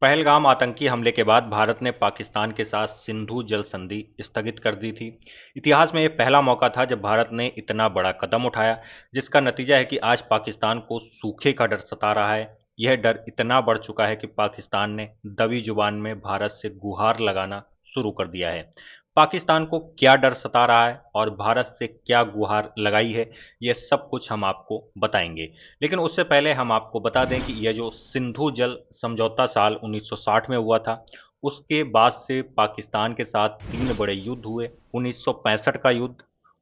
पहलगाम आतंकी हमले के बाद भारत ने पाकिस्तान के साथ सिंधु जल संधि स्थगित कर दी थी। इतिहास में यह पहला मौका था जब भारत ने इतना बड़ा कदम उठाया, जिसका नतीजा है कि आज पाकिस्तान को सूखे का डर सता रहा है। यह डर इतना बढ़ चुका है कि पाकिस्तान ने दबी जुबान में भारत से गुहार लगाना शुरू कर दिया है। पाकिस्तान को क्या डर सता रहा है और भारत से क्या गुहार लगाई है, यह सब कुछ हम आपको बताएंगे। लेकिन उससे पहले हम आपको बता दें कि यह जो सिंधु जल समझौता साल 1960 में हुआ था, उसके बाद से पाकिस्तान के साथ तीन बड़े युद्ध हुए। 1965 का युद्ध,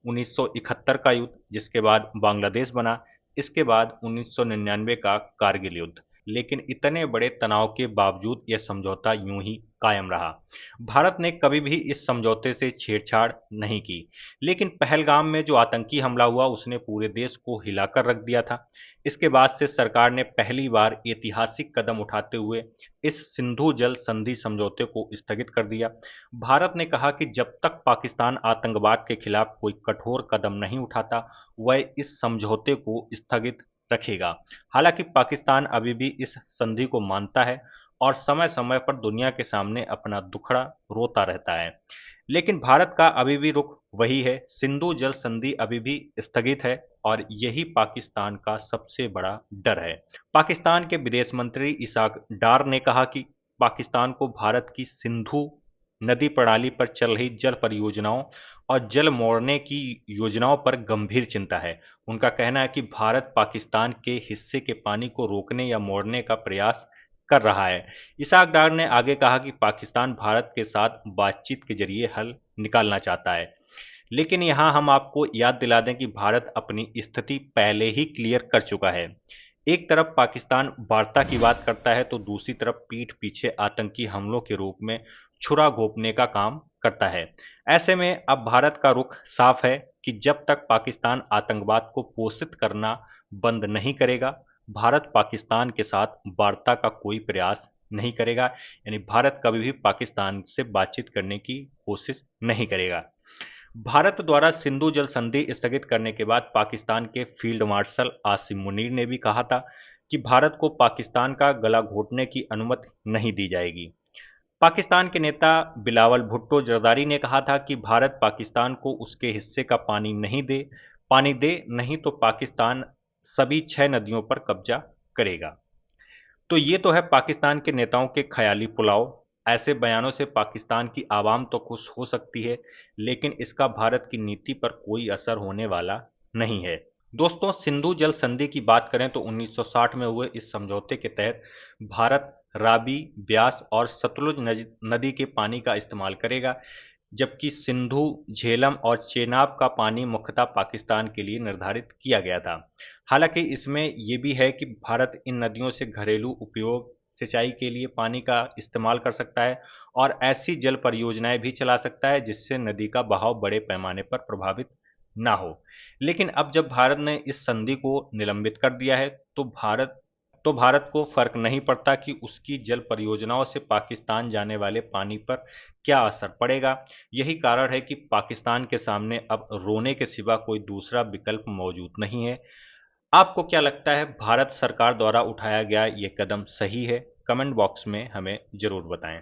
1971 का युद्ध, जिसके बाद बांग्लादेश बना, इसके बाद 1999 का कारगिल युद्ध। लेकिन इतने बड़े तनाव के बावजूद यह समझौता यूं ही कायम रहा। भारत ने कभी भी इस समझौते से छेड़छाड़ नहीं की। लेकिन पहलगाम में जो आतंकी हमला हुआ, उसने पूरे देश को हिलाकर रख दिया था। इसके बाद से सरकार ने पहली बार ऐतिहासिक कदम उठाते हुए इस सिंधु जल संधि समझौते को स्थगित कर दिया। भारत ने कहा कि जब तक पाकिस्तान आतंकवाद के खिलाफ कोई कठोर कदम नहीं उठाता, वह इस समझौते को स्थगित रखेगा। हालांकि पाकिस्तान अभी भी इस संधि को मानता है और समय समय पर दुनिया के सामने अपना दुखड़ा रोता रहता है। लेकिन भारत का अभी भी रुख वही है। सिंधु जल संधि अभी भी स्थगित है और यही पाकिस्तान का सबसे बड़ा डर है। पाकिस्तान के विदेश मंत्री इसाक डार ने कहा कि पाकिस्तान को भारत की सिंधु नदी प्रणाली पर चल रही जल परियोजनाओं और जल मोड़ने की योजनाओं पर गंभीर चिंता है। उनका कहना है कि भारत पाकिस्तान के हिस्से के पानी को रोकने या मोड़ने का प्रयास कर रहा है। इसाक डार ने आगे कहा कि पाकिस्तान भारत के साथ बातचीत के जरिए हल निकालना चाहता है। लेकिन यहां हम आपको याद दिला दें कि भारत अपनी स्थिति पहले ही क्लियर कर चुका है। एक तरफ पाकिस्तान वार्ता की बात करता है, तो दूसरी तरफ पीठ पीछे आतंकी हमलों के रूप में छुरा घोंपने का काम करता है। ऐसे में अब भारत का रुख साफ है कि जब तक पाकिस्तान आतंकवाद को पोषित करना बंद नहीं करेगा, भारत पाकिस्तान के साथ वार्ता का कोई प्रयास नहीं करेगा। यानी भारत कभी भी पाकिस्तान से बातचीत करने की कोशिश नहीं करेगा। भारत द्वारा सिंधु जल संधि स्थगित करने के बाद पाकिस्तान के फील्ड मार्शल आसिम मुनीर ने भी कहा था कि भारत को पाकिस्तान का गला घोंटने की अनुमति नहीं दी जाएगी। पाकिस्तान के नेता बिलावल भुट्टो जरदारी ने कहा था कि भारत पाकिस्तान को उसके हिस्से का पानी दे, नहीं तो पाकिस्तान सभी 6 नदियों पर कब्जा करेगा। तो ये तो है पाकिस्तान के नेताओं के ख्याली पुलाव। ऐसे बयानों से पाकिस्तान की आवाम तो खुश हो सकती है, लेकिन इसका भारत की नीति पर कोई असर होने वाला नहीं है। दोस्तों, सिंधु जल संधि की बात करें तो 1960 में हुए इस समझौते के तहत भारत रावी, ब्यास और सतलुज नदी के पानी का इस्तेमाल करेगा, जबकि सिंधु, झेलम और चेनाब का पानी मुख्यतः पाकिस्तान के लिए निर्धारित किया गया था। हालांकि इसमें यह भी है कि भारत इन नदियों से घरेलू उपयोग, सिंचाई के लिए पानी का इस्तेमाल कर सकता है और ऐसी जल परियोजनाएं भी चला सकता है जिससे नदी का बहाव बड़े पैमाने पर प्रभावित ना हो। लेकिन अब जब भारत ने इस संधि को निलंबित कर दिया है, तो भारत को फर्क नहीं पड़ता कि उसकी जल परियोजनाओं से पाकिस्तान जाने वाले पानी पर क्या असर पड़ेगा। यही कारण है कि पाकिस्तान के सामने अब रोने के सिवा कोई दूसरा विकल्प मौजूद नहीं है। आपको क्या लगता है, भारत सरकार द्वारा उठाया गया ये कदम सही है? कमेंट बॉक्स में हमें जरूर बताएं।